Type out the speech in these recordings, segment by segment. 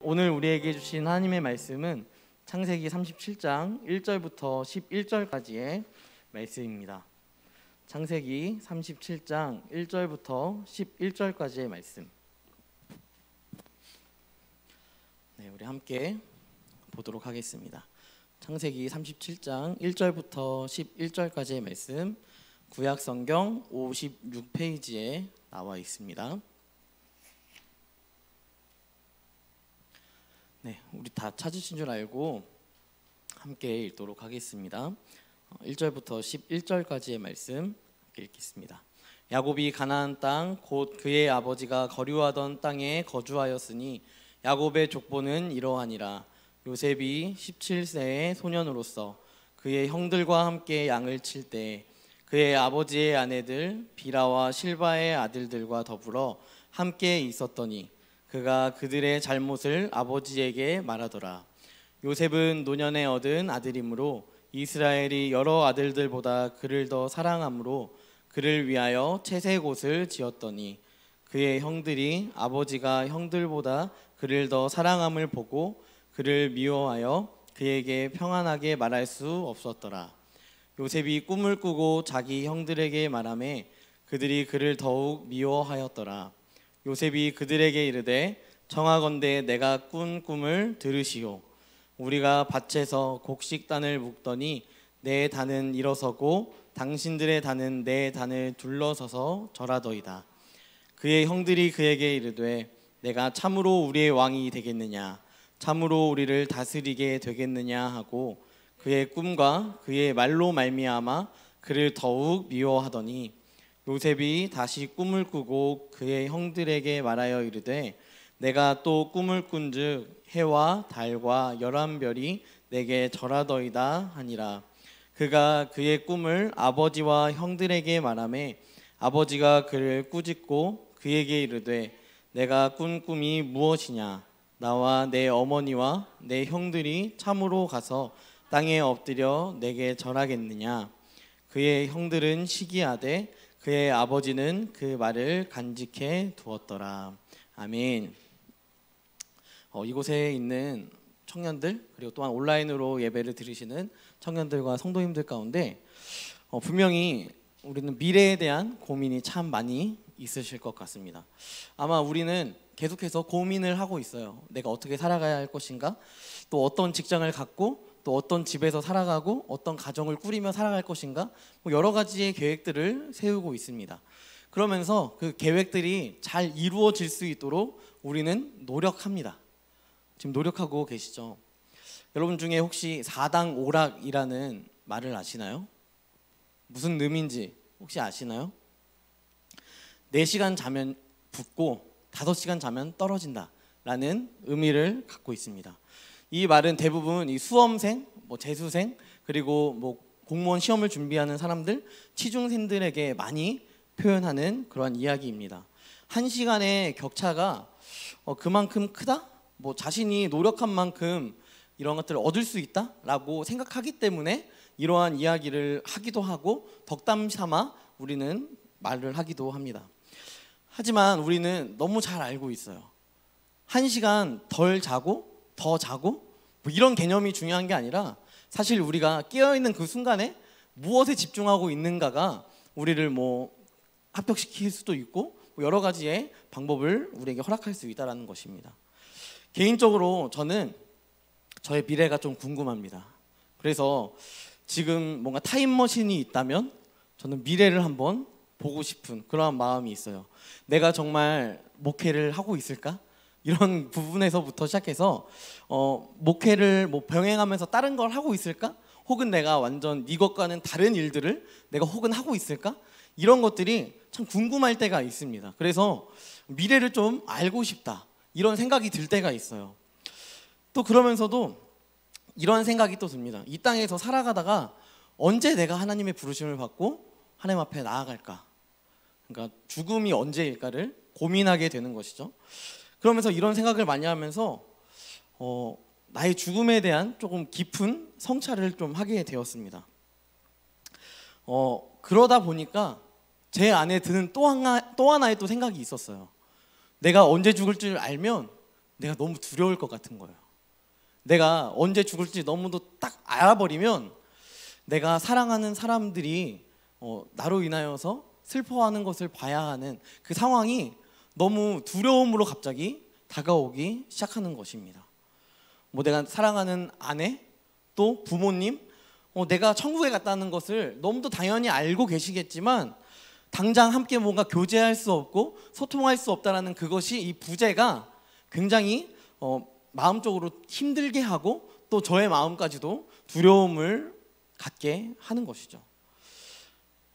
오늘 우리에게 주신 하나님의 말씀은 창세기 37장 1절부터 11절까지의 말씀입니다. 창세기 37장 1절부터 11절까지의 말씀. 네, 우리 함께 보도록 하겠습니다. 창세기 37장 1절부터 11절까지의 말씀, 구약 성경 56페이지에 나와 있습니다. 네, 우리 다 찾으신 줄 알고 함께 읽도록 하겠습니다. 1절부터 11절까지의 말씀 읽겠습니다. 야곱이 가나안 땅 곧 그의 아버지가 거류하던 땅에 거주하였으니 야곱의 족보는 이러하니라. 요셉이 17세의 소년으로서 그의 형들과 함께 양을 칠 때 그의 아버지의 아내들 비라와 실바의 아들들과 더불어 함께 있었더니 그가 그들의 잘못을 아버지에게 말하더라. 요셉은 노년에 얻은 아들이므로 이스라엘이 여러 아들들보다 그를 더 사랑하므로 그를 위하여 채색 옷을 지었더니 그의 형들이 아버지가 형들보다 그를 더 사랑함을 보고 그를 미워하여 그에게 평안하게 말할 수 없었더라. 요셉이 꿈을 꾸고 자기 형들에게 말하매 그들이 그를 더욱 미워하였더라. 요셉이 그들에게 이르되 청하건대 내가 꾼 꿈을 들으시오. 우리가 밭에서 곡식단을 묶더니 내 단은 일어서고 당신들의 단은 내 단을 둘러서서 절하더이다. 그의 형들이 그에게 이르되 내가 참으로 우리의 왕이 되겠느냐, 참으로 우리를 다스리게 되겠느냐 하고 그의 꿈과 그의 말로 말미암아 그를 더욱 미워하더니 요셉이 다시 꿈을 꾸고 그의 형들에게 말하여 이르되 내가 또 꿈을 꾼즉 해와 달과 열한 별이 내게 절하더이다 하니라. 그가 그의 꿈을 아버지와 형들에게 말하매 아버지가 그를 꾸짖고 그에게 이르되 내가 꾼 꿈이 무엇이냐, 나와 내 어머니와 내 형들이 참으로 가서 땅에 엎드려 내게 절하겠느냐. 그의 형들은 시기하되 그의 아버지는 그 말을 간직해 두었더라. 아멘. 이곳에 있는 청년들 그리고 또한 온라인으로 예배를 들으시는 청년들과 성도님들 가운데 분명히 우리는 미래에 대한 고민이 참 많이 있으실 것 같습니다. 아마 우리는 계속해서 고민을 하고 있어요. 내가 어떻게 살아가야 할 것인가, 또 어떤 직장을 갖고 또 어떤 집에서 살아가고 어떤 가정을 꾸리며 살아갈 것인가, 여러 가지의 계획들을 세우고 있습니다. 그러면서 그 계획들이 잘 이루어질 수 있도록 우리는 노력합니다. 지금 노력하고 계시죠? 여러분 중에 혹시 사당오락이라는 말을 아시나요? 무슨 의미인지 혹시 아시나요? 4시간 자면 붙고 5시간 자면 떨어진다 라는 의미를 갖고 있습니다. 이 말은 대부분 이 수험생, 재수생, 그리고 공무원 시험을 준비하는 사람들, 취중생들에게 많이 표현하는 그런 이야기입니다. 1시간의 격차가 그만큼 크다? 자신이 노력한 만큼 이런 것들을 얻을 수 있다라고 생각하기 때문에 이러한 이야기를 하기도 하고 덕담 삼아 우리는 말을 하기도 합니다. 하지만 우리는 너무 잘 알고 있어요. 1시간 덜 자고 더 자고 이런 개념이 중요한 게 아니라 사실 우리가 깨어있는 그 순간에 무엇에 집중하고 있는가가 우리를 합격시킬 수도 있고 여러 가지의 방법을 우리에게 허락할 수 있다는 것입니다. 개인적으로 저는 저의 미래가 좀 궁금합니다. 그래서 지금 뭔가 타임머신이 있다면 저는 미래를 한번 보고 싶은 그런 마음이 있어요. 내가 정말 목회를 하고 있을까? 이런 부분에서부터 시작해서 목회를 병행하면서 다른 걸 하고 있을까? 혹은 내가 완전 이것과는 다른 일들을 내가 혹은 하고 있을까? 이런 것들이 참 궁금할 때가 있습니다. 그래서 미래를 좀 알고 싶다 이런 생각이 들 때가 있어요. 또 그러면서도 이런 생각이 또 듭니다. 이 땅에서 살아가다가 언제 내가 하나님의 부르심을 받고 하나님 앞에 나아갈까? 그러니까 죽음이 언제일까를 고민하게 되는 것이죠. 그러면서 이런 생각을 많이 하면서 나의 죽음에 대한 조금 깊은 성찰을 좀 하게 되었습니다. 그러다 보니까 제 안에 드는 또 하나의 또 생각이 있었어요. 내가 언제 죽을 줄 알면 내가 너무 두려울 것 같은 거예요. 내가 언제 죽을지 너무도 딱 알아버리면 내가 사랑하는 사람들이 나로 인하여서 슬퍼하는 것을 봐야 하는 그 상황이 너무 두려움으로 갑자기 다가오기 시작하는 것입니다. 뭐 내가 사랑하는 아내, 또 부모님, 내가 천국에 갔다는 것을 너무도 당연히 알고 계시겠지만 당장 함께 뭔가 교제할 수 없고 소통할 수 없다라는 그것이, 이 부재가 굉장히 마음적으로 힘들게 하고 또 저의 마음까지도 두려움을 갖게 하는 것이죠.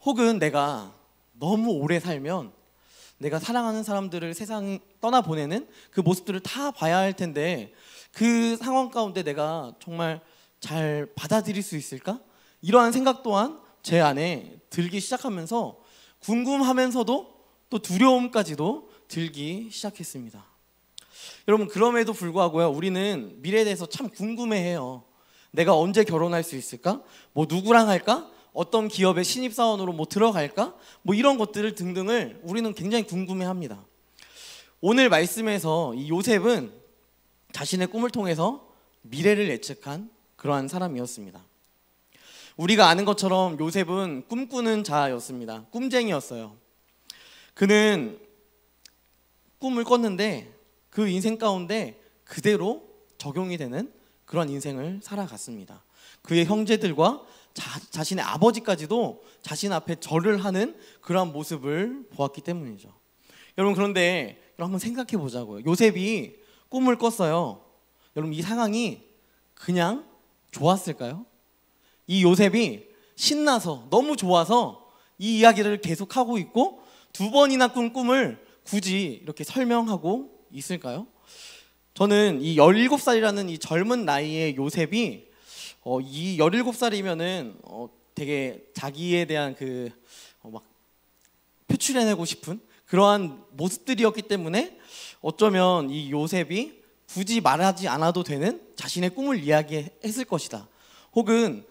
혹은 내가 너무 오래 살면 내가 사랑하는 사람들을 세상 떠나보내는 그 모습들을 다 봐야 할 텐데 그 상황 가운데 내가 정말 잘 받아들일 수 있을까? 이러한 생각 또한 제 안에 들기 시작하면서 궁금하면서도 또 두려움까지도 들기 시작했습니다. 여러분, 그럼에도 불구하고요, 우리는 미래에 대해서 참 궁금해해요. 내가 언제 결혼할 수 있을까? 뭐 누구랑 할까? 어떤 기업의 신입사원으로 뭐 들어갈까? 뭐 이런 것들을 등등을 우리는 굉장히 궁금해합니다. 오늘 말씀에서 이 요셉은 자신의 꿈을 통해서 미래를 예측한 그러한 사람이었습니다. 우리가 아는 것처럼 요셉은 꿈꾸는 자였습니다. 꿈쟁이였어요. 그는 꿈을 꿨는데 그 인생 가운데 그대로 적용이 되는 그런 인생을 살아갔습니다. 그의 형제들과 자신의 아버지까지도 자신 앞에 절을 하는 그런 모습을 보았기 때문이죠. 여러분, 그런데 한번 생각해 보자고요. 요셉이 꿈을 꿨어요. 여러분, 이 상황이 그냥 좋았을까요? 이 요셉이 신나서 너무 좋아서 이 이야기를 계속하고 있고 두 번이나 꾼 꿈을 굳이 이렇게 설명하고 있을까요? 저는 이 17살이라는 이 젊은 나이의 요셉이 이 17살이면은 되게 자기에 대한 막 표출해내고 싶은 그러한 모습들이었기 때문에 어쩌면 이 요셉이 굳이 말하지 않아도 되는 자신의 꿈을 이야기했을 것이다. 혹은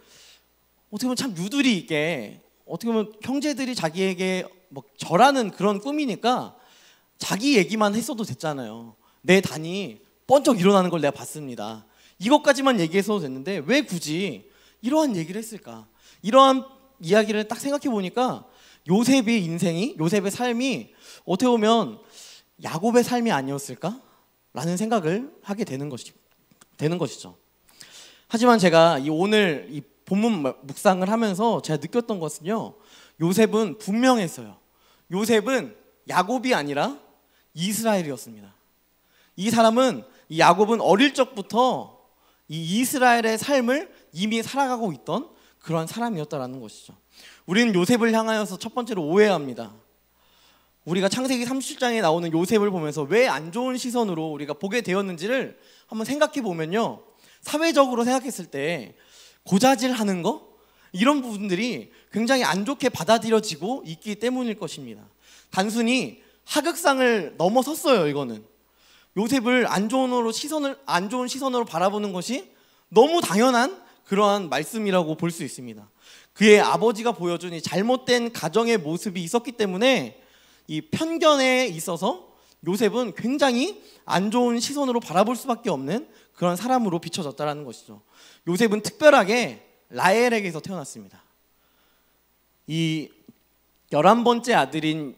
어떻게 보면 참 유두리 있게, 어떻게 보면 형제들이 자기에게 뭐 절하는 그런 꿈이니까 자기 얘기만 했어도 됐잖아요. 내 단이 번쩍 일어나는 걸 내가 봤습니다. 이것까지만 얘기해서도 됐는데 왜 굳이 이러한 얘기를 했을까? 이러한 이야기를 딱 생각해 보니까 요셉의 인생이, 요셉의 삶이 어떻게 보면 야곱의 삶이 아니었을까? 라는 생각을 하게 되는 것이죠. 하지만 제가 오늘 이 본문 묵상을 하면서 제가 느꼈던 것은요, 요셉은 분명했어요. 요셉은 야곱이 아니라 이스라엘이었습니다. 이 야곱은 어릴 적부터 이 이스라엘의 삶을 이미 살아가고 있던 그런 사람이었다라는 것이죠. 우리는 요셉을 향하여서 첫 번째로 오해합니다. 우리가 창세기 37장에 나오는 요셉을 보면서 왜 안 좋은 시선으로 우리가 보게 되었는지를 한번 생각해 보면요, 사회적으로 생각했을 때 고자질하는 거, 이런 부분들이 굉장히 안 좋게 받아들여지고 있기 때문일 것입니다. 단순히 하극상을 넘어섰어요. 이거는 요셉을 안 좋은 시선으로 바라보는 것이 너무 당연한 그러한 말씀이라고 볼 수 있습니다. 그의 아버지가 보여준 이 잘못된 가정의 모습이 있었기 때문에 이 편견에 있어서 요셉은 굉장히 안 좋은 시선으로 바라볼 수밖에 없는 그런 사람으로 비춰졌다는 것이죠. 요셉은 특별하게 라헬에게서 태어났습니다. 이 11번째 아들인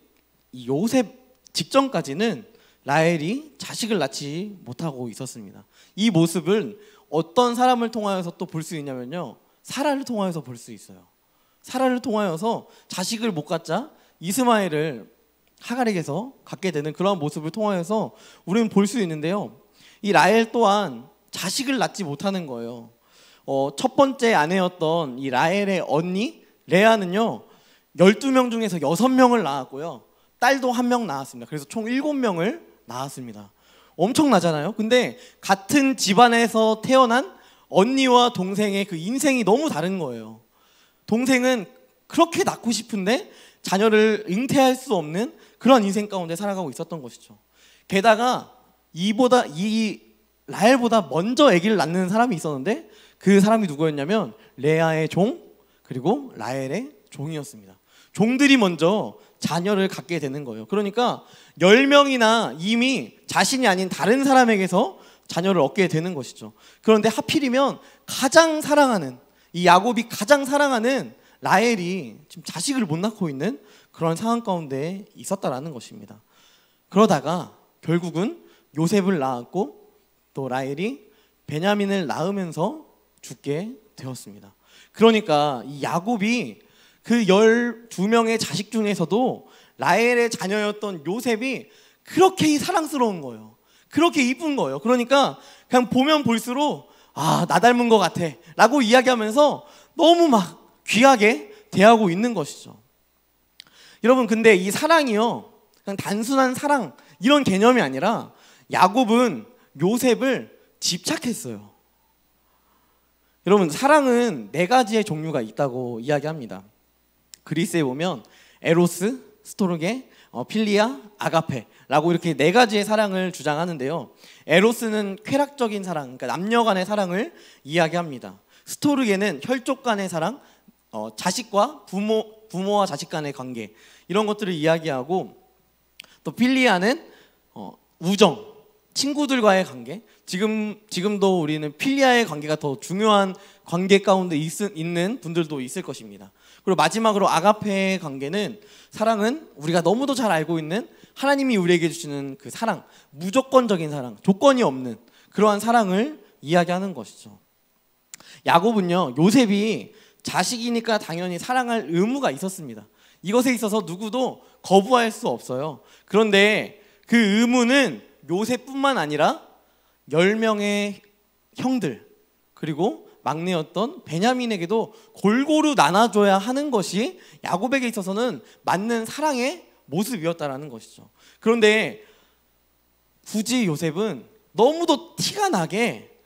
이 요셉 직전까지는 라헬이 자식을 낳지 못하고 있었습니다. 이 모습을 어떤 사람을 통하여서 또 볼 수 있냐면요, 사라를 통하여서 볼 수 있어요. 사라를 통하여서 자식을 못 갖자 이스마엘을 하갈에게서 갖게 되는 그런 모습을 통하여서 우리는 볼 수 있는데요, 이 라헬 또한 자식을 낳지 못하는 거예요. 첫 번째 아내였던 이 라헬의 언니 레아는요 12명 중에서 6명을 낳았고요, 딸도 1명 낳았습니다. 그래서 총 7명을 낳았습니다. 엄청나잖아요. 근데 같은 집안에서 태어난 언니와 동생의 그 인생이 너무 다른 거예요. 동생은 그렇게 낳고 싶은데 자녀를 잉태할 수 없는 그런 인생 가운데 살아가고 있었던 것이죠. 게다가 이 라헬보다 먼저 아기를 낳는 사람이 있었는데 그 사람이 누구였냐면 레아의 종 그리고 라헬의 종이었습니다. 종들이 먼저 자녀를 갖게 되는 거예요. 그러니까 10명이나 이미 자신이 아닌 다른 사람에게서 자녀를 얻게 되는 것이죠. 그런데 하필이면 가장 사랑하는, 이 야곱이 가장 사랑하는 라헬이 지금 자식을 못 낳고 있는 그런 상황 가운데 있었다라는 것입니다. 그러다가 결국은 요셉을 낳았고 또 라헬이 베냐민을 낳으면서 죽게 되었습니다. 그러니까 이 야곱이 그 12명의 자식 중에서도 라헬의 자녀였던 요셉이 그렇게 사랑스러운 거예요. 그렇게 이쁜 거예요. 그러니까 그냥 보면 볼수록 나 닮은 것 같아 라고 이야기하면서 너무 막 귀하게 대하고 있는 것이죠. 여러분, 근데 이 사랑이요, 그냥 단순한 사랑 이런 개념이 아니라 야곱은 요셉을 집착했어요. 여러분, 사랑은 4가지의 종류가 있다고 이야기합니다. 그리스에 보면 에로스, 스토르게, 필리아, 아가페라고 이렇게 4가지의 사랑을 주장하는데요. 에로스는 쾌락적인 사랑, 그러니까 남녀 간의 사랑을 이야기합니다. 스토르게는 혈족 간의 사랑, 자식과 부모와 자식 간의 관계, 이런 것들을 이야기하고, 또 필리아는 우정, 친구들과의 관계. 지금도 우리는 필리아의 관계가 더 중요한 관계 가운데 있는 분들도 있을 것입니다. 그리고 마지막으로 아가페의 관계는, 사랑은 우리가 너무도 잘 알고 있는 하나님이 우리에게 주시는 그 사랑, 무조건적인 사랑, 조건이 없는 그러한 사랑을 이야기하는 것이죠. 야곱은요, 요셉이 자식이니까 당연히 사랑할 의무가 있었습니다. 이것에 있어서 누구도 거부할 수 없어요. 그런데 그 의무는 요셉뿐만 아니라 10명의 형들, 그리고 막내였던 베냐민에게도 골고루 나눠줘야 하는 것이 야곱에게 있어서는 맞는 사랑의 모습이었다라는 것이죠. 그런데 굳이 요셉은 너무도 티가 나게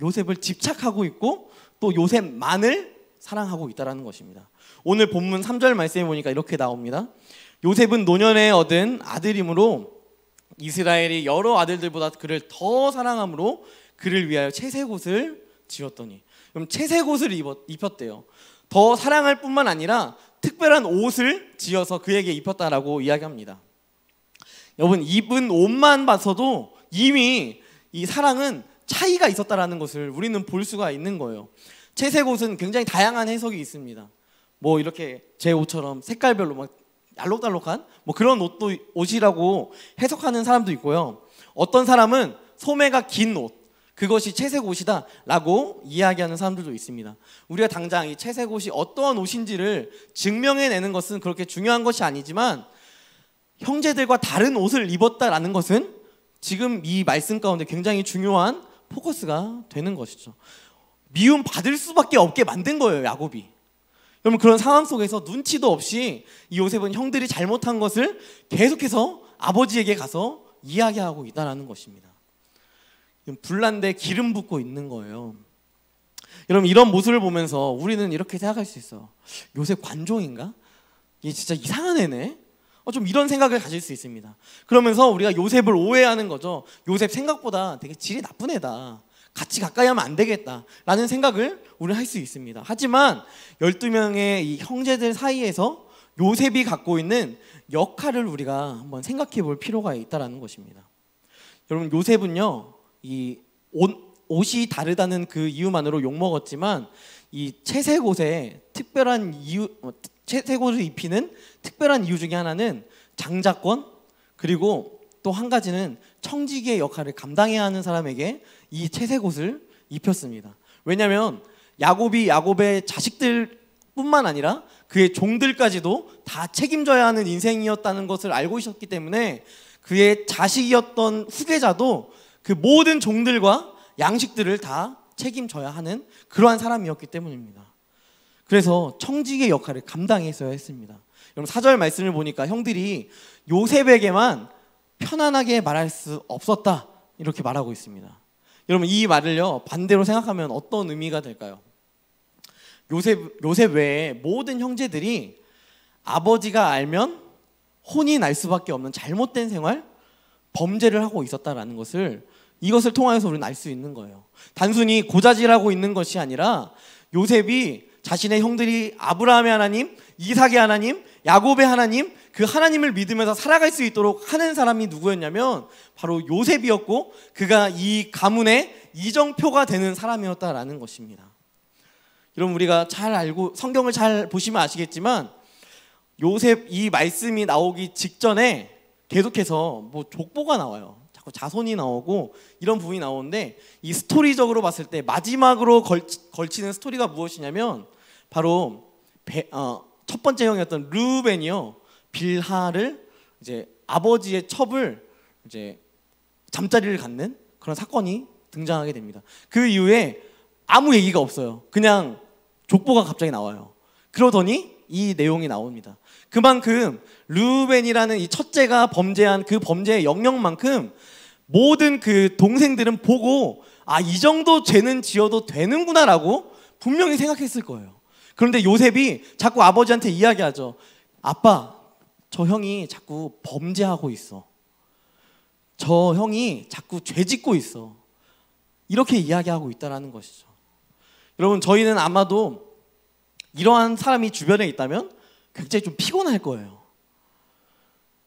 요셉을 집착하고 있고 또 요셉만을 사랑하고 있다는 것입니다. 오늘 본문 3절 말씀에 보니까 이렇게 나옵니다. 요셉은 노년에 얻은 아들이므로 이스라엘이 여러 아들들보다 그를 더 사랑함으로 그를 위하여 채색옷을 지었더니, 그럼 채색옷을 입혔대요. 더 사랑할 뿐만 아니라 특별한 옷을 지어서 그에게 입혔다라고 이야기합니다. 여러분, 입은 옷만 봐서도 이미 이 사랑은 차이가 있었다라는 것을 우리는 볼 수가 있는 거예요. 채색옷은 굉장히 다양한 해석이 있습니다. 뭐 이렇게 제 옷처럼 색깔별로 막 알록달록한 그런 옷이라고 해석하는 사람도 있고요. 어떤 사람은 소매가 긴 옷, 그것이 채색 옷이다 라고 이야기하는 사람들도 있습니다. 우리가 당장 이 채색 옷이 어떠한 옷인지를 증명해내는 것은 그렇게 중요한 것이 아니지만, 형제들과 다른 옷을 입었다라는 것은 지금 이 말씀 가운데 굉장히 중요한 포커스가 되는 것이죠. 미움 받을 수밖에 없게 만든 거예요, 야곱이. 여러분, 그런 상황 속에서 눈치도 없이 이 요셉은 형들이 잘못한 것을 계속해서 아버지에게 가서 이야기하고 있다는 것입니다. 불난데 기름 붓고 있는 거예요. 여러분, 이런 모습을 보면서 우리는 이렇게 생각할 수 있어요. 요셉 관종인가? 얘 진짜 이상한 애네? 좀 이런 생각을 가질 수 있습니다. 그러면서 우리가 요셉을 오해하는 거죠. 요셉 생각보다 되게 질이 나쁜 애다, 같이 가까이 하면 안 되겠다 라는 생각을 우리는 할 수 있습니다. 하지만 12명의 이 형제들 사이에서 요셉이 갖고 있는 역할을 우리가 한번 생각해 볼 필요가 있다는 것입니다. 여러분, 요셉은요, 이 옷이 다르다는 그 이유만으로 욕먹었지만, 이 채색 옷에 특별한 이유, 채색 옷을 입히는 특별한 이유 중에 하나는 장자권, 그리고 또 한 가지는 청지기의 역할을 감당해야 하는 사람에게 이 채색 옷을 입혔습니다. 왜냐하면 야곱이 야곱의 자식들뿐만 아니라 그의 종들까지도 다 책임져야 하는 인생이었다는 것을 알고 있었기 때문에, 그의 자식이었던 후계자도 그 모든 종들과 양식들을 다 책임져야 하는 그러한 사람이었기 때문입니다. 그래서 청지기의 역할을 감당했어야 했습니다. 여러분, 4절 말씀을 보니까 형들이 요셉에게만 편안하게 말할 수 없었다 이렇게 말하고 있습니다. 여러분, 이 말을요, 반대로 생각하면 어떤 의미가 될까요? 요셉 외에 모든 형제들이 아버지가 알면 혼이 날 수밖에 없는 잘못된 생활, 범죄를 하고 있었다라는 것을, 이것을 통하여서 우리는 알 수 있는 거예요. 단순히 고자질하고 있는 것이 아니라 요셉이 자신의 형들이 아브라함의 하나님, 이삭의 하나님, 야곱의 하나님, 그 하나님을 믿으면서 살아갈 수 있도록 하는 사람이 누구였냐면 바로 요셉이었고, 그가 이 가문의 이정표가 되는 사람이었다라는 것입니다. 여러분, 우리가 잘 알고 성경을 잘 보시면 아시겠지만 요셉 이 말씀이 나오기 직전에 계속해서 뭐 족보가 나와요. 자꾸 자손이 나오고 이런 부분이 나오는데, 이 스토리적으로 봤을 때 마지막으로 걸치는 스토리가 무엇이냐면 바로 첫 번째 형이었던 르우벤이요, 빌하를 이제 아버지의 첩을 이제 잠자리를 갖는 그런 사건이 등장하게 됩니다. 그 이후에 아무 얘기가 없어요. 그냥 족보가 갑자기 나와요. 그러더니 이 내용이 나옵니다. 그만큼 르우벤이라는 이 첫째가 범죄한 그 범죄의 영역만큼 모든 그 동생들은 보고 이 정도 죄는 지어도 되는구나라고 분명히 생각했을 거예요. 그런데 요셉이 자꾸 아버지한테 이야기하죠. 아빠, 저 형이 자꾸 범죄하고 있어. 저 형이 자꾸 죄 짓고 있어. 이렇게 이야기하고 있다는 것이죠. 여러분, 저희는 아마도 이러한 사람이 주변에 있다면 굉장히 좀 피곤할 거예요.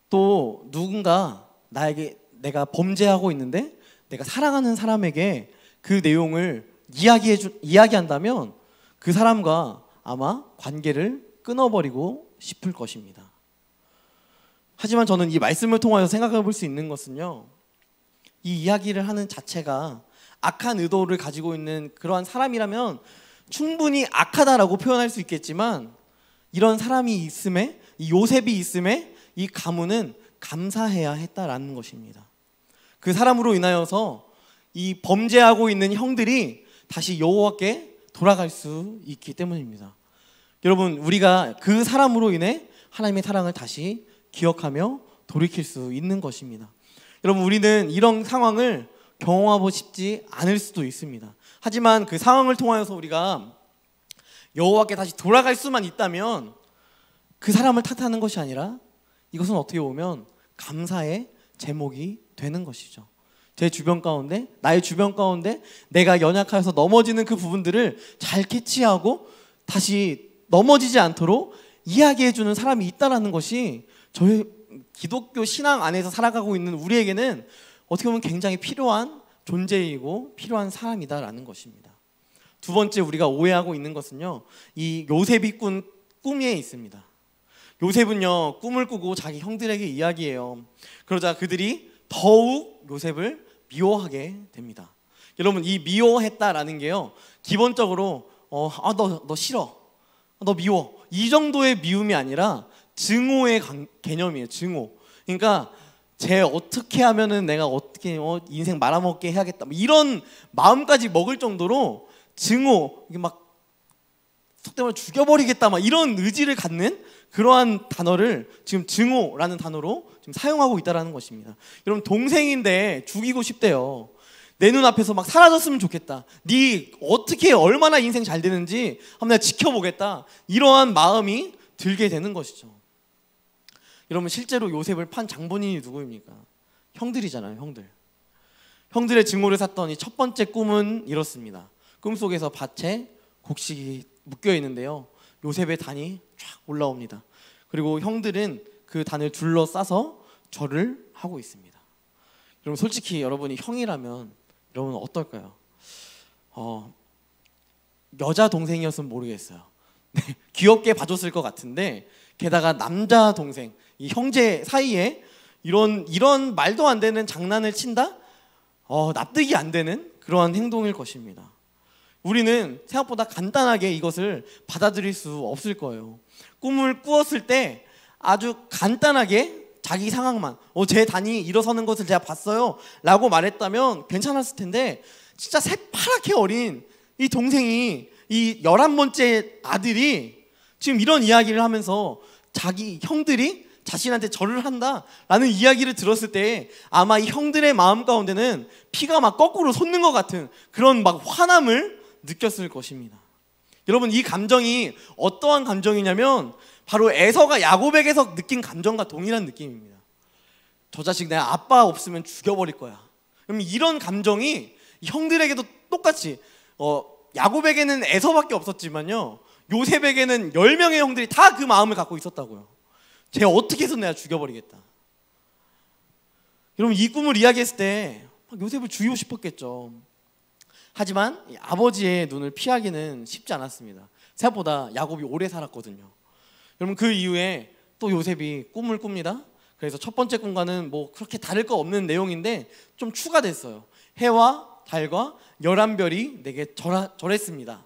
또 누군가 나에게 내가 범죄하고 있는데 내가 사랑하는 사람에게 그 내용을 이야기한다면 그 사람과 아마 관계를 끊어버리고 싶을 것입니다. 하지만 저는 이 말씀을 통하여 생각해 볼 수 있는 것은요, 이 이야기를 하는 자체가 악한 의도를 가지고 있는 그러한 사람이라면 충분히 악하다라고 표현할 수 있겠지만, 이런 사람이 있음에, 이 요셉이 있음에 이 가문은 감사해야 했다라는 것입니다. 그 사람으로 인하여서 이 범죄하고 있는 형들이 다시 여호와께 돌아갈 수 있기 때문입니다. 여러분, 우리가 그 사람으로 인해 하나님의 사랑을 다시 기억하며 돌이킬 수 있는 것입니다. 여러분, 우리는 이런 상황을 경험하고 싶지 않을 수도 있습니다. 하지만 그 상황을 통하여서 우리가 여호와께 다시 돌아갈 수만 있다면 그 사람을 탓하는 것이 아니라 이것은 어떻게 보면 감사의 제목이 되는 것이죠. 제 주변 가운데, 나의 주변 가운데 내가 연약하여서 넘어지는 그 부분들을 잘 캐치하고 다시 넘어지지 않도록 이야기해주는 사람이 있다는 것이 저희 기독교 신앙 안에서 살아가고 있는 우리에게는 어떻게 보면 굉장히 필요한 존재이고 필요한 사람이다라는 것입니다. 두 번째 우리가 오해하고 있는 것은요, 이 요셉이 꾼 꿈에 있습니다. 요셉은요, 꿈을 꾸고 자기 형들에게 이야기해요. 그러자 그들이 더욱 요셉을 미워하게 됩니다. 여러분, 이 미워했다라는 게요, 기본적으로 너 싫어, 너 미워, 이 정도의 미움이 아니라 증오의 개념이에요. 증오. 그러니까 쟤 어떻게 하면은 내가 어떻게 인생 말아먹게 해야겠다, 이런 마음까지 먹을 정도로 증오, 이게 막 속된 말로 죽여버리겠다, 막 이런 의지를 갖는 그러한 단어를 지금 증오라는 단어로 지금 사용하고 있다는 것입니다. 여러분, 동생인데 죽이고 싶대요. 내 눈앞에서 막 사라졌으면 좋겠다. 네 어떻게 얼마나 인생 잘 되는지 한번 내가 지켜보겠다. 이러한 마음이 들게 되는 것이죠. 여러분, 실제로 요셉을 판 장본인이 누구입니까? 형들이잖아요. 형들의 증오를 샀던 이 첫 번째 꿈은 이렇습니다. 꿈속에서 밭에 곡식이 묶여 있는데요, 요셉의 단이 쫙 올라옵니다. 그리고 형들은 그 단을 둘러싸서 절을 하고 있습니다. 여러분, 솔직히 여러분이 형이라면 여러분은 어떨까요? 여자 동생이었으면 모르겠어요. 귀엽게 봐줬을 것 같은데, 게다가 남자 동생, 이 형제 사이에 이런 말도 안 되는 장난을 친다? 납득이 안 되는 그러한 행동일 것입니다. 우리는 생각보다 간단하게 이것을 받아들일 수 없을 거예요. 꿈을 꾸었을 때 아주 간단하게 자기 상황만, 제 단이 일어서는 것을 제가 봤어요 라고 말했다면 괜찮았을 텐데, 진짜 새파랗게 어린 이 동생이, 이 11번째 아들이 지금 이런 이야기를 하면서 자기 형들이 자신한테 절을 한다라는 이야기를 들었을 때 아마 이 형들의 마음 가운데는 피가 막 거꾸로 솟는 것 같은 그런 막 화남을 느꼈을 것입니다. 여러분, 이 감정이 어떠한 감정이냐면 바로 에서가 야곱에게서 느낀 감정과 동일한 느낌입니다. 저 자식 내가 아빠 없으면 죽여버릴 거야. 그럼 이런 감정이 형들에게도 똑같이, 야곱에게는 에서밖에 없었지만요, 요셉에게는 10명의 형들이 다 그 마음을 갖고 있었다고요. 쟤 어떻게 해서 내가 죽여버리겠다. 여러분, 이 꿈을 이야기했을 때 요셉을 죽이고 싶었겠죠. 하지만 아버지의 눈을 피하기는 쉽지 않았습니다. 생각보다 야곱이 오래 살았거든요. 여러분, 그 이후에 또 요셉이 꿈을 꿉니다. 그래서 첫 번째 꿈과는 뭐 그렇게 다를 거 없는 내용인데 좀 추가됐어요. 해와 달과 11별이 내게 절했습니다.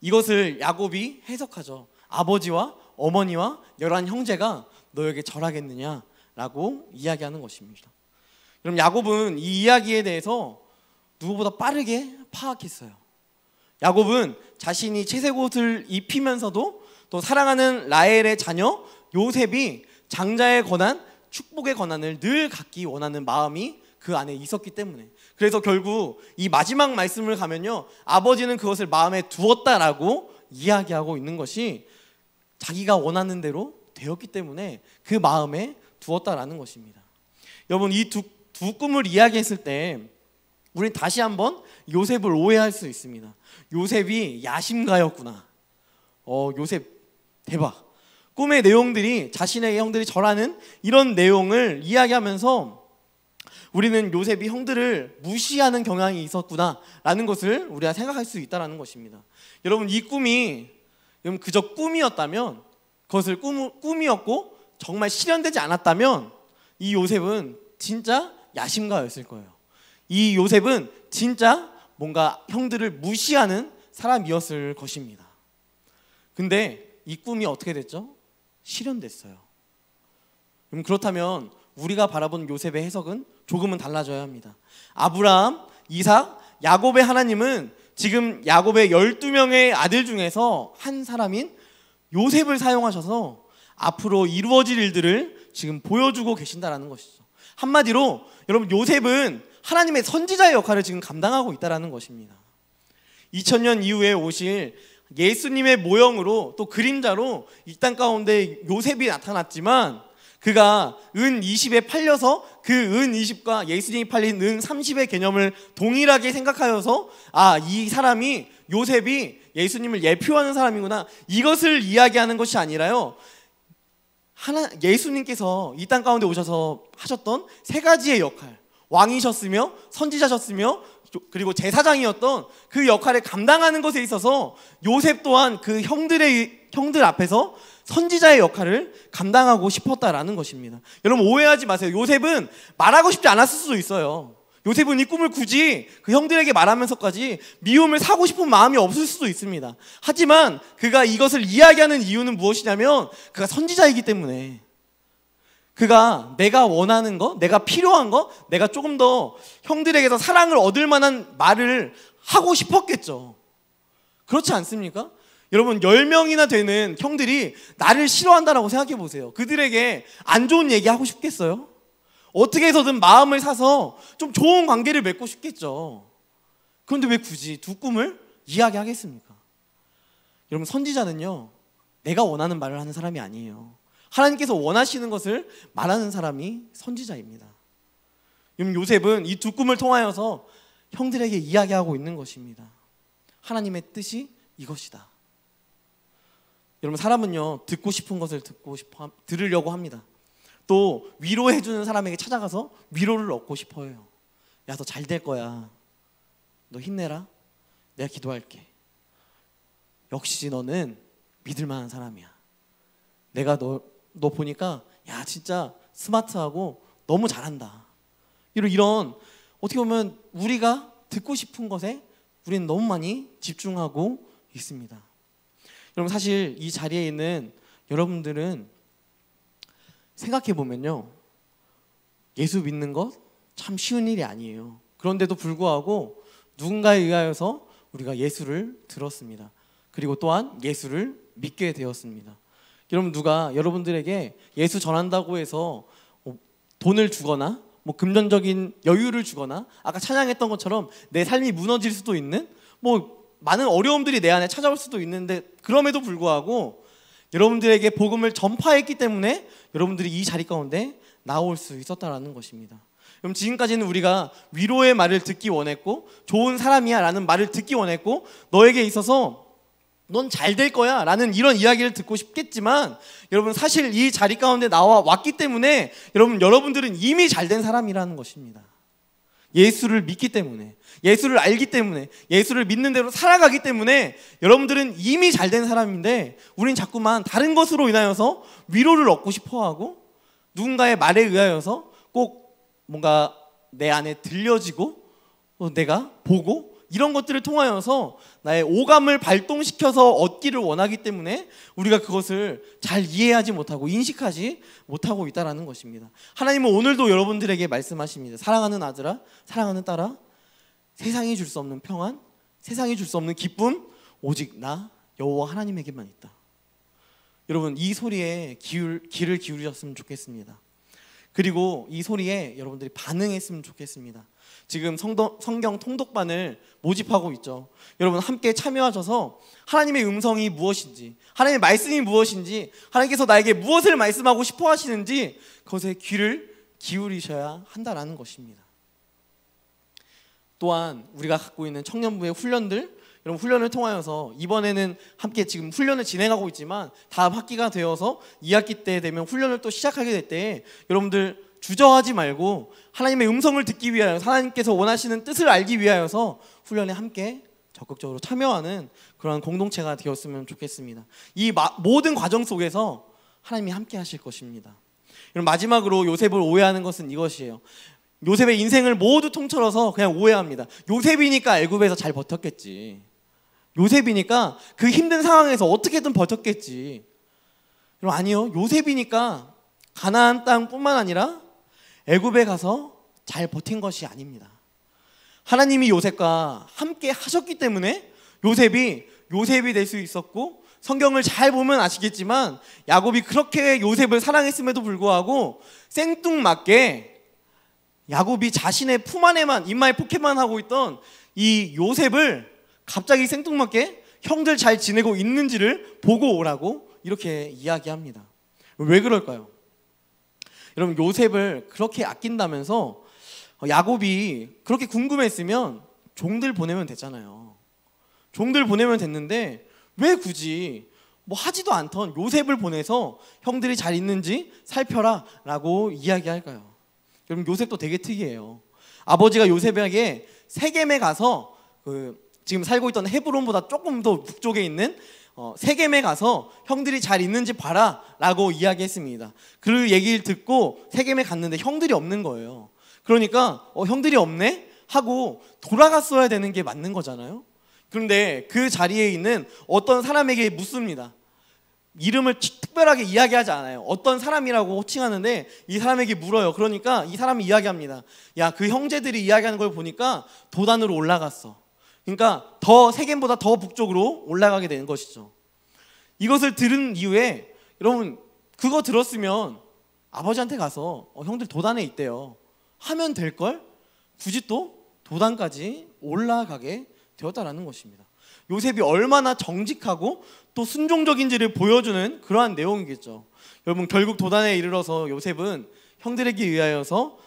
이것을 야곱이 해석하죠. 아버지와 어머니와 11 형제가 너에게 절하겠느냐라고 이야기하는 것입니다. 그럼 야곱은 이 이야기에 대해서 누구보다 빠르게 파악했어요. 야곱은 자신이 채색 옷을 입히면서도 또 사랑하는 라헬의 자녀 요셉이 장자의 권한, 축복의 권한을 늘 갖기 원하는 마음이 그 안에 있었기 때문에, 그래서 결국 이 마지막 말씀을 가면요, 아버지는 그것을 마음에 두었다라고 이야기하고 있는 것이 자기가 원하는 대로 되었기 때문에 그 마음에 두었다라는 것입니다. 여러분, 이 두 꿈을 이야기했을 때 우린 다시 한번 요셉을 오해할 수 있습니다. 요셉이 야심가였구나. 요셉 대박. 꿈의 내용들이 자신의 형들이 절하는 이런 내용을 이야기하면서 우리는 요셉이 형들을 무시하는 경향이 있었구나라는 것을 우리가 생각할 수 있다는 것입니다. 여러분, 이 꿈이 그저 꿈이었다면, 그것을 꿈이었고 정말 실현되지 않았다면 이 요셉은 진짜 야심가였을 거예요. 이 요셉은 진짜 뭔가 형들을 무시하는 사람이었을 것입니다. 근데 이 꿈이 어떻게 됐죠? 실현됐어요. 그렇다면 우리가 바라본 요셉의 해석은 조금은 달라져야 합니다. 아브라함, 이삭, 야곱의 하나님은 지금 야곱의 12명의 아들 중에서 한 사람인 요셉을 사용하셔서 앞으로 이루어질 일들을 지금 보여주고 계신다는 것이죠. 한마디로 여러분, 요셉은 하나님의 선지자의 역할을 지금 감당하고 있다는 것입니다. 2000년 이후에 오실 예수님의 모형으로 또 그림자로 이 땅 가운데 요셉이 나타났지만, 그가 은 20에 팔려서 그 은 20과 예수님이 팔린 은 30의 개념을 동일하게 생각하여서 이 사람이, 요셉이 예수님을 예표하는 사람이구나, 이것을 이야기하는 것이 아니라요, 예수님께서 이 땅 가운데 오셔서 하셨던 세 가지의 역할, 왕이셨으며 선지자셨으며 그리고 제사장이었던 그 역할을 감당하는 것에 있어서 요셉 또한 그 형들 앞에서 선지자의 역할을 감당하고 싶었다라는 것입니다. 여러분, 오해하지 마세요. 요셉은 말하고 싶지 않았을 수도 있어요. 요셉은 이 꿈을 굳이 그 형들에게 말하면서까지 미움을 사고 싶은 마음이 없을 수도 있습니다. 하지만 그가 이것을 이야기하는 이유는 무엇이냐면, 그가 선지자이기 때문에, 그가 내가 원하는 거, 내가 필요한 거, 내가 조금 더 형들에게서 사랑을 얻을 만한 말을 하고 싶었겠죠. 그렇지 않습니까? 여러분, 10명이나 되는 형들이 나를 싫어한다라고 생각해 보세요. 그들에게 안 좋은 얘기 하고 싶겠어요? 어떻게 해서든 마음을 사서 좀 좋은 관계를 맺고 싶겠죠. 그런데 왜 굳이 두 꿈을 이야기하겠습니까? 여러분, 선지자는요, 내가 원하는 말을 하는 사람이 아니에요. 하나님께서 원하시는 것을 말하는 사람이 선지자입니다. 요셉은 이 두 꿈을 통하여서 형들에게 이야기하고 있는 것입니다. 하나님의 뜻이 이것이다. 여러분, 사람은요, 듣고 싶은 것을 들으려고 합니다. 또 위로해주는 사람에게 찾아가서 위로를 얻고 싶어 해요. 야, 너 잘 될 거야. 너 힘내라. 내가 기도할게. 역시 너는 믿을 만한 사람이야. 내가 너 보니까 야, 진짜 스마트하고 너무 잘한다. 이런 어떻게 보면 우리가 듣고 싶은 것에 우리는 너무 많이 집중하고 있습니다. 여러분, 사실 이 자리에 있는 여러분들은 생각해 보면요, 예수 믿는 것 참 쉬운 일이 아니에요. 그런데도 불구하고 누군가에 의하여서 우리가 예수를 들었습니다. 그리고 또한 예수를 믿게 되었습니다. 여러분, 누가 여러분들에게 예수 전한다고 해서 돈을 주거나 뭐 금전적인 여유를 주거나 아까 찬양했던 것처럼 내 삶이 무너질 수도 있는 많은 어려움들이 내 안에 찾아올 수도 있는데, 그럼에도 불구하고 여러분들에게 복음을 전파했기 때문에 여러분들이 이 자리 가운데 나올 수 있었다라는 것입니다. 그럼 지금까지는 우리가 위로의 말을 듣기 원했고, 좋은 사람이야 라는 말을 듣기 원했고, 너에게 있어서 넌 잘 될 거야 라는 이런 이야기를 듣고 싶겠지만, 여러분 사실 이 자리 가운데 나와 왔기 때문에 여러분들은 이미 잘 된 사람이라는 것입니다. 예수를 믿기 때문에, 예수를 알기 때문에, 예수를 믿는 대로 살아가기 때문에 여러분들은 이미 잘 된 사람인데, 우린 자꾸만 다른 것으로 인하여서 위로를 얻고 싶어하고, 누군가의 말에 의하여서 꼭 뭔가 내 안에 들려지고 내가 보고 이런 것들을 통하여서 나의 오감을 발동시켜서 얻기를 원하기 때문에 우리가 그것을 잘 이해하지 못하고 인식하지 못하고 있다는 것입니다. 하나님은 오늘도 여러분들에게 말씀하십니다. 사랑하는 아들아, 사랑하는 딸아, 세상이 줄 수 없는 평안, 세상이 줄 수 없는 기쁨, 오직 나 여호와 하나님에게만 있다. 여러분, 이 소리에 귀를 기울이셨으면 좋겠습니다. 그리고 이 소리에 여러분들이 반응했으면 좋겠습니다. 지금 성경 통독반을 모집하고 있죠. 여러분 함께 참여하셔서 하나님의 음성이 무엇인지, 하나님의 말씀이 무엇인지, 하나님께서 나에게 무엇을 말씀하고 싶어 하시는지 그것에 귀를 기울이셔야 한다는 것입니다. 또한 우리가 갖고 있는 청년부의 훈련들, 여러분 훈련을 통하여서 이번에는 함께 지금 훈련을 진행하고 있지만 다음 학기가 되어서 2학기 때 되면 훈련을 또 시작하게 될 때 여러분들 주저하지 말고 하나님의 음성을 듣기 위하여, 하나님께서 원하시는 뜻을 알기 위하여서 훈련에 함께 적극적으로 참여하는 그런 공동체가 되었으면 좋겠습니다. 이 모든 과정 속에서 하나님이 함께 하실 것입니다. 그럼 마지막으로 요셉을 오해하는 것은 이것이에요. 요셉의 인생을 모두 통틀어서 그냥 오해합니다. 요셉이니까 애굽에서 잘 버텼겠지. 요셉이니까 그 힘든 상황에서 어떻게든 버텼겠지. 그럼 아니요. 요셉이니까 가나안 땅뿐만 아니라 애굽에 가서 잘 버틴 것이 아닙니다. 하나님이 요셉과 함께 하셨기 때문에 요셉이 될 수 있었고, 성경을 잘 보면 아시겠지만 야곱이 그렇게 요셉을 사랑했음에도 불구하고 생뚱맞게 야곱이 자신의 품 안에만 입마에 포켓만 하고 있던 이 요셉을 갑자기 생뚱맞게 형들 잘 지내고 있는지를 보고 오라고 이렇게 이야기합니다. 왜 그럴까요? 여러분, 요셉을 그렇게 아낀다면서 야곱이 그렇게 궁금했으면 종들 보내면 됐잖아요. 종들 보내면 됐는데 왜 굳이 하지도 않던 요셉을 보내서 형들이 잘 있는지 살펴라 라고 이야기할까요? 여러분, 요셉도 되게 특이해요. 아버지가 요셉에게 세겜에 가서 지금 살고 있던 헤브론보다 조금 더 북쪽에 있는 세겜에 가서 형들이 잘 있는지 봐라 라고 이야기했습니다. 그 얘기를 듣고 세겜에 갔는데 형들이 없는 거예요. 그러니까 형들이 없네? 하고 돌아갔어야 되는 게 맞는 거잖아요. 그런데 그 자리에 있는 어떤 사람에게 묻습니다. 이름을 특별하게 이야기하지 않아요. 어떤 사람이라고 호칭하는데 이 사람에게 물어요. 그러니까 이 사람이 이야기합니다. 야, 그 형제들이 이야기하는 걸 보니까 도단으로 올라갔어. 그러니까 세겜보다 더 북쪽으로 올라가게 되는 것이죠. 이것을 들은 이후에 여러분, 그거 들었으면 아버지한테 가서 형들 도단에 있대요 하면 될걸? 굳이 또 도단까지 올라가게 되었다라는 것입니다. 요셉이 얼마나 정직하고 또 순종적인지를 보여주는 그러한 내용이겠죠. 여러분, 결국 도단에 이르러서 요셉은 형들에게 의하여서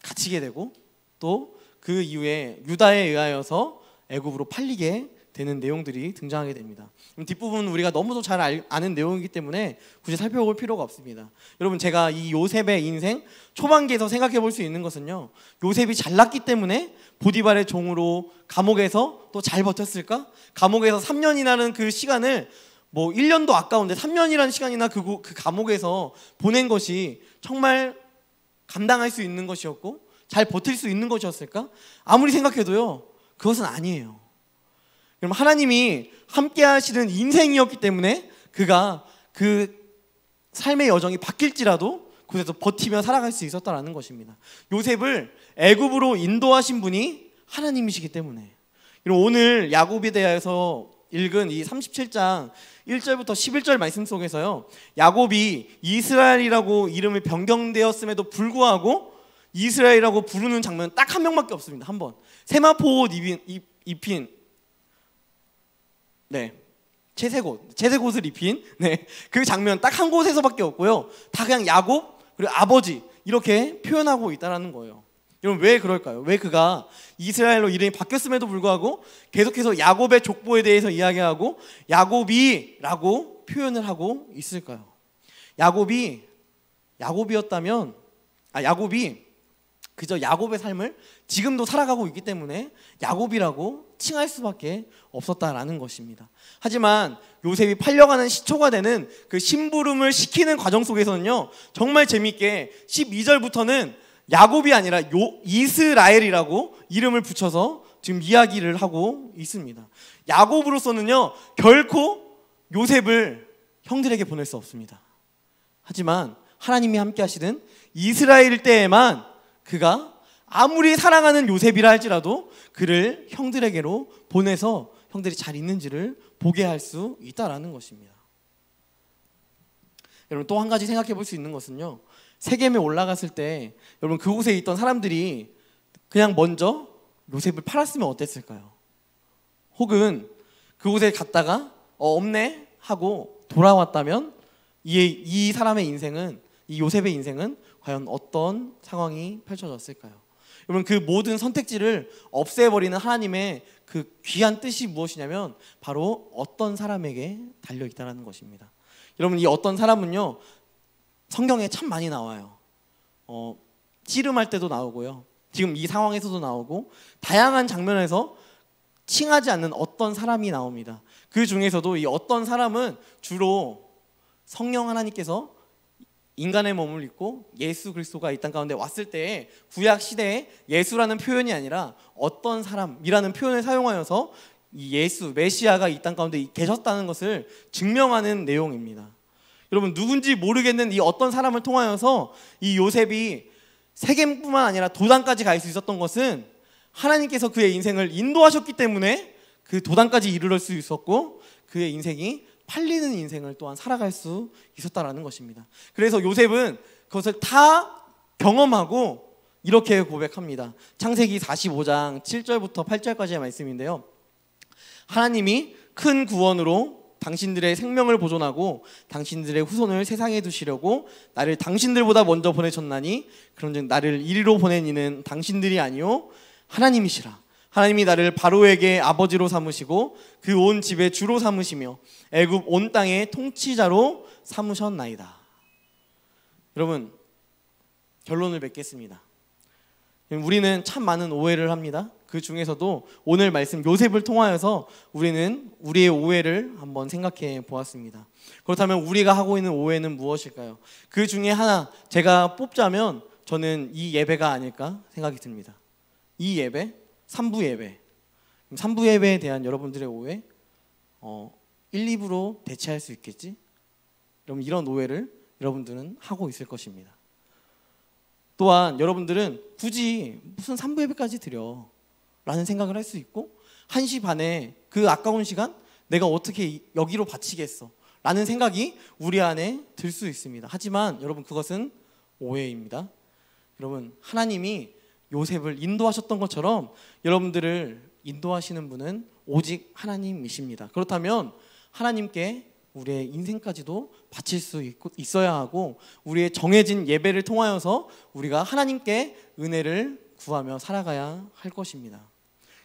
갇히게 되고, 또 그 이후에 유다에 의하여서 애굽으로 팔리게 되는 내용들이 등장하게 됩니다. 뒷부분은 우리가 너무도 잘 아는 내용이기 때문에 굳이 살펴볼 필요가 없습니다. 여러분, 제가 이 요셉의 인생 초반기에서 생각해 볼 수 있는 것은요, 요셉이 잘났기 때문에 보디발의 종으로 감옥에서 또 잘 버텼을까? 감옥에서 3년이라는 그 시간을 1년도 아까운데 3년이라는 시간이나 그 감옥에서 보낸 것이 정말 감당할 수 있는 것이었고 잘 버틸 수 있는 것이었을까? 아무리 생각해도요, 그것은 아니에요. 그럼 하나님이 함께 하시는 인생이었기 때문에 그가 그 삶의 여정이 바뀔지라도 그곳에서 버티며 살아갈 수 있었다는 것입니다. 요셉을 애굽으로 인도하신 분이 하나님이시기 때문에. 오늘 야곱에 대해서 읽은 이 37장 1절부터 11절 말씀 속에서요, 야곱이 이스라엘이라고 이름이 변경되었음에도 불구하고 이스라엘이라고 부르는 장면은 딱 한 명밖에 없습니다. 한 번. 세마포 옷 입힌 채색옷을 입힌 그 장면 딱 한 곳에서밖에 없고요. 다 그냥 야곱 그리고 아버지 이렇게 표현하고 있다는 거예요. 여러분 왜 그럴까요? 왜 그가 이스라엘로 이름이 바뀌었음에도 불구하고 계속해서 야곱의 족보에 대해서 이야기하고 야곱이라고 표현을 하고 있을까요? 야곱이 그저 야곱의 삶을 지금도 살아가고 있기 때문에 야곱이라고 칭할 수밖에 없었다라는 것입니다. 하지만 요셉이 팔려가는 시초가 되는 그 심부름을 시키는 과정 속에서는요, 정말 재미있게 12절부터는 야곱이 아니라 이스라엘이라고 이름을 붙여서 지금 이야기를 하고 있습니다. 야곱으로서는요, 결코 요셉을 형들에게 보낼 수 없습니다. 하지만 하나님이 함께 하시는 이스라엘 때에만 그가 아무리 사랑하는 요셉이라 할지라도 그를 형들에게로 보내서 형들이 잘 있는지를 보게 할 수 있다라는 것입니다. 여러분 또 한 가지 생각해 볼 수 있는 것은요, 세겜에 올라갔을 때 여러분 그곳에 있던 사람들이 그냥 먼저 요셉을 팔았으면 어땠을까요? 혹은 그곳에 갔다가 없네 하고 돌아왔다면 이 사람의 인생은, 이 요셉의 인생은 과연 어떤 상황이 펼쳐졌을까요? 여러분 그 모든 선택지를 없애버리는 하나님의 그 귀한 뜻이 무엇이냐면 바로 어떤 사람에게 달려있다는 것입니다. 여러분 이 어떤 사람은요, 성경에 참 많이 나와요. 씨름할 때도 나오고요, 지금 이 상황에서도 나오고 다양한 장면에서 칭하지 않는 어떤 사람이 나옵니다. 그 중에서도 이 어떤 사람은 주로 성령 하나님께서 인간의 몸을 입고 예수 그리스도가 이 땅 가운데 왔을 때 구약 시대에 예수라는 표현이 아니라 어떤 사람이라는 표현을 사용하여서 이 예수 메시아가 이 땅 가운데 계셨다는 것을 증명하는 내용입니다. 여러분 누군지 모르겠는 이 어떤 사람을 통하여서 이 요셉이 세겜뿐만 아니라 도단까지 갈 수 있었던 것은 하나님께서 그의 인생을 인도하셨기 때문에 그 도단까지 이르를 수 있었고 그의 인생이 팔리는 인생을 또한 살아갈 수 있었다라는 것입니다. 그래서 요셉은 그것을 다 경험하고 이렇게 고백합니다. 창세기 45장 7절부터 8절까지의 말씀인데요, 하나님이 큰 구원으로 당신들의 생명을 보존하고 당신들의 후손을 세상에 두시려고 나를 당신들보다 먼저 보내셨나니 그런즉 나를 이리로 보낸 이는 당신들이 아니요 하나님이시라. 하나님이 나를 바로에게 아버지로 삼으시고 그 온 집의 주로 삼으시며 애굽 온 땅의 통치자로 삼으셨나이다. 여러분 결론을 맺겠습니다. 우리는 참 많은 오해를 합니다. 그 중에서도 오늘 말씀 요셉을 통하여서 우리는 우리의 오해를 한번 생각해 보았습니다. 그렇다면 우리가 하고 있는 오해는 무엇일까요? 그 중에 하나 제가 뽑자면 저는 이 예배가 아닐까 생각이 듭니다. 이 예배, 3부 예배. 3부 예배에 대한 여러분들의 오해, 1, 2부로 대체할 수 있겠지? 여러분 이런 오해를 여러분들은 하고 있을 것입니다. 또한 여러분들은 굳이 무슨 3부 예배까지 드려 라는 생각을 할 수 있고 1시 반에 그 아까운 시간 내가 어떻게 여기로 바치겠어 라는 생각이 우리 안에 들 수 있습니다. 하지만 여러분 그것은 오해입니다. 여러분 하나님이 요셉을 인도하셨던 것처럼 여러분들을 인도하시는 분은 오직 하나님이십니다. 그렇다면 하나님께 우리의 인생까지도 바칠 수 있어야 하고 우리의 정해진 예배를 통하여서 우리가 하나님께 은혜를 구하며 살아가야 할 것입니다.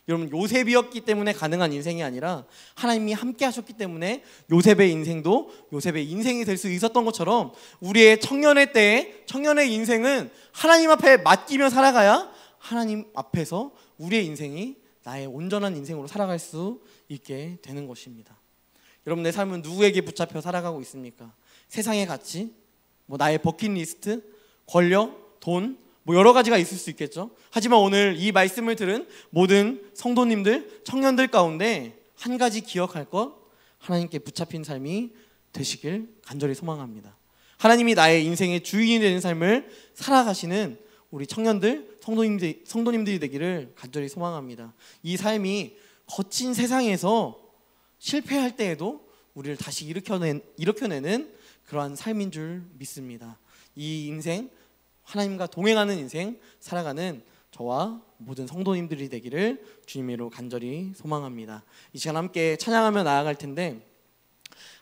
여러분 요셉이었기 때문에 가능한 인생이 아니라 하나님이 함께 하셨기 때문에 요셉의 인생도 요셉의 인생이 될 수 있었던 것처럼 우리의 청년의 때에 청년의 인생은 하나님 앞에 맡기며 살아가야 하나님 앞에서 우리의 인생이 나의 온전한 인생으로 살아갈 수 있게 되는 것입니다. 여러분 내 삶은 누구에게 붙잡혀 살아가고 있습니까? 세상의 가치, 나의 버킷리스트, 권력, 돈, 여러 가지가 있을 수 있겠죠. 하지만 오늘 이 말씀을 들은 모든 성도님들, 청년들 가운데 한 가지 기억할 것, 하나님께 붙잡힌 삶이 되시길 간절히 소망합니다. 하나님이 나의 인생의 주인이 되는 삶을 살아가시는 우리 청년들, 성도님들이 되기를 간절히 소망합니다. 이 삶이 거친 세상에서 실패할 때에도 우리를 다시 일으켜내는 그러한 삶인 줄 믿습니다. 이 인생, 하나님과 동행하는 인생 살아가는 저와 모든 성도님들이 되기를 주님으로 간절히 소망합니다. 이 시간 함께 찬양하며 나아갈 텐데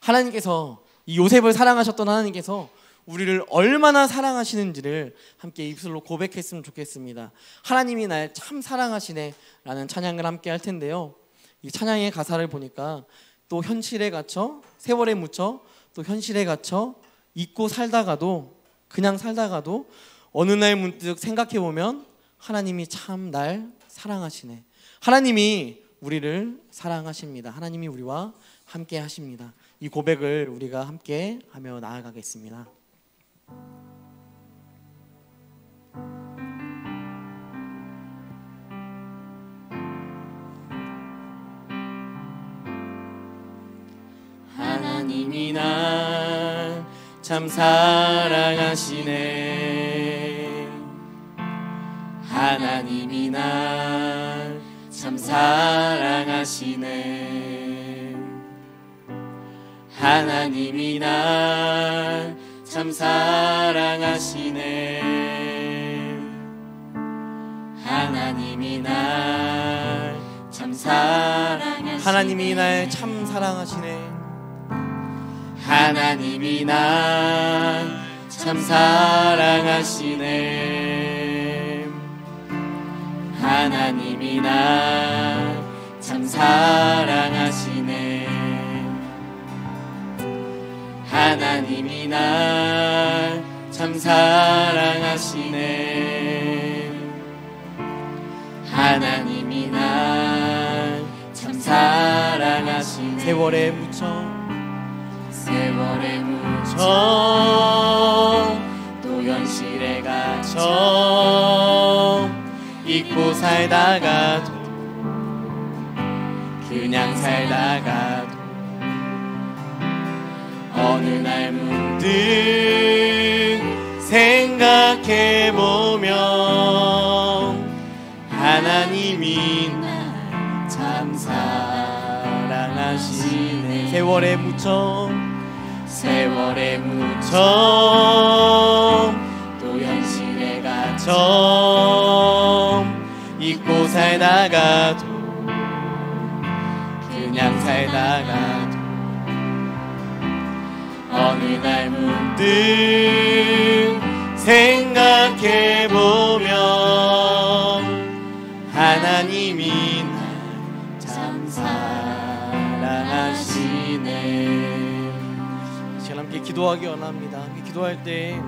하나님께서 이 요셉을 사랑하셨던 하나님께서 우리를 얼마나 사랑하시는지를 함께 입술로 고백했으면 좋겠습니다. 하나님이 날 참 사랑하시네 라는 찬양을 함께 할 텐데요, 이 찬양의 가사를 보니까 또 현실에 갇혀 세월에 묻혀 또 현실에 갇혀 잊고 살다가도 그냥 살다가도 어느 날 문득 생각해보면 하나님이 참 날 사랑하시네. 하나님이 우리를 사랑하십니다. 하나님이 우리와 함께 하십니다. 이 고백을 우리가 함께 하며 나아가겠습니다. 하나님이 날 참 사랑하시네. 하나님이 날 참 사랑하시네. 하나님이 날 참 사랑하시네. 하나님이 날 참 사랑하시네. 하나님이 날 참 사랑하시네. 하나님이 날 참 사랑하시네. 하나님이 날 참 사랑하시네. 하나님이 날 참 사랑하시네. 하나님이 날 참 사랑하시네. 세월에 묻혀 또 현실에 갇혀 잊고 살다가도 그냥 살다가도 어느 날 문득 생각해보면 하나님이 날 참 사랑하시네. 세월에 묻혀 또 현실에 갇혀 잊고 살다가도 그냥 살다가도 어느 날 문득 생각해보면 하나님이 날 참 사랑하시네. 제가 함께 기도하기 원합니다. 함께 기도할 때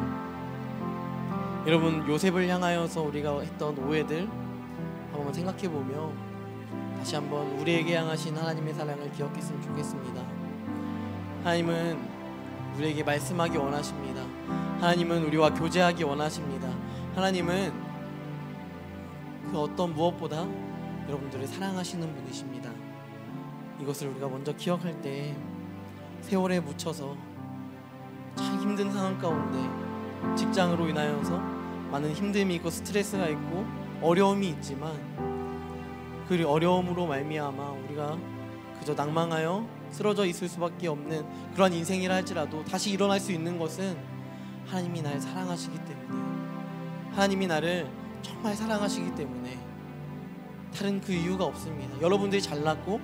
여러분, 요셉을 향하여서 우리가 했던 오해들 한번 생각해보며 다시 한번 우리에게 향하신 하나님의 사랑을 기억했으면 좋겠습니다. 하나님은 우리에게 말씀하기 원하십니다. 하나님은 우리와 교제하기 원하십니다. 하나님은 그 어떤 무엇보다 여러분들을 사랑하시는 분이십니다. 이것을 우리가 먼저 기억할 때 세월에 묻혀서 참 힘든 상황 가운데 직장으로 인하여서 많은 힘듦이 있고 스트레스가 있고 어려움이 있지만 그 어려움으로 말미암아 우리가 그저 낭망하여 쓰러져 있을 수밖에 없는 그런 인생이라 할지라도 다시 일어날 수 있는 것은 하나님이 나를 사랑하시기 때문에, 하나님이 나를 정말 사랑하시기 때문에 다른 그 이유가 없습니다. 여러분들이 잘났고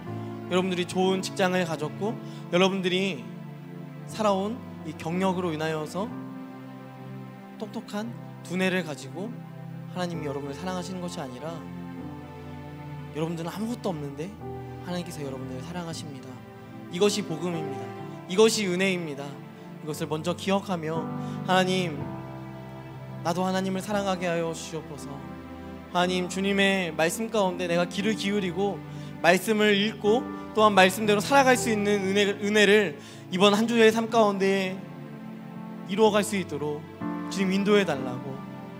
여러분들이 좋은 직장을 가졌고 여러분들이 살아온 이 경력으로 인하여서 똑똑한 두뇌를 가지고 하나님이 여러분을 사랑하시는 것이 아니라 여러분들은 아무것도 없는데 하나님께서 여러분들을 사랑하십니다. 이것이 복음입니다. 이것이 은혜입니다. 이것을 먼저 기억하며 하나님, 나도 하나님을 사랑하게 하여 주시옵소서. 하나님, 주님의 말씀 가운데 내가 귀를 기울이고 말씀을 읽고 또한 말씀대로 살아갈 수 있는 은혜를 이번 한 주의 삶 가운데 이루어갈 수 있도록 주님 인도해 달라고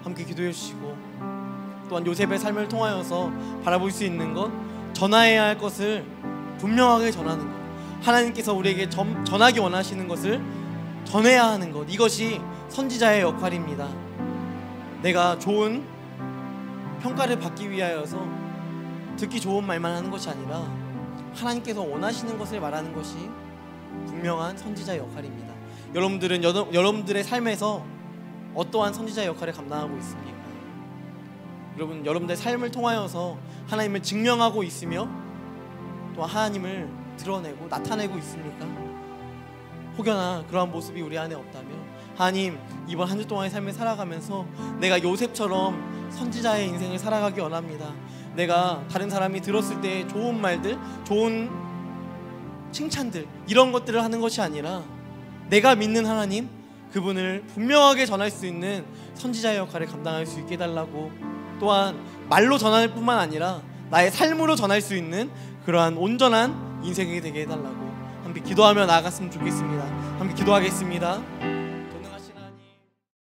함께 기도해 주시고, 또한 요셉의 삶을 통하여서 바라볼 수 있는 것, 전해야 할 것을 분명하게 전하는 것, 하나님께서 우리에게 전하기 원하시는 것을 전해야 하는 것, 이것이 선지자의 역할입니다. 내가 좋은 평가를 받기 위하여서 듣기 좋은 말만 하는 것이 아니라 하나님께서 원하시는 것을 말하는 것이 분명한 선지자의 역할입니다. 여러분들은 여러분들의 삶에서 어떠한 선지자의 역할을 감당하고 있습니까? 여러분들의 삶을 통하여서 하나님을 증명하고 있으며 또 하나님을 드러내고 나타내고 있습니까? 혹여나 그러한 모습이 우리 안에 없다면 하나님, 이번 한 주 동안의 삶을 살아가면서 내가 요셉처럼 선지자의 인생을 살아가기 원합니다. 내가 다른 사람이 들었을 때 좋은 말들, 좋은 칭찬들, 이런 것들을 하는 것이 아니라 내가 믿는 하나님, 그분을 분명하게 전할 수 있는 선지자의 역할을 감당할 수 있게 해달라고, 또한 말로 전할 뿐만 아니라 나의 삶으로 전할 수 있는 그러한 온전한 인생이 되게 해달라고 함께 기도하며 나아갔으면 좋겠습니다. 함께 기도하겠습니다.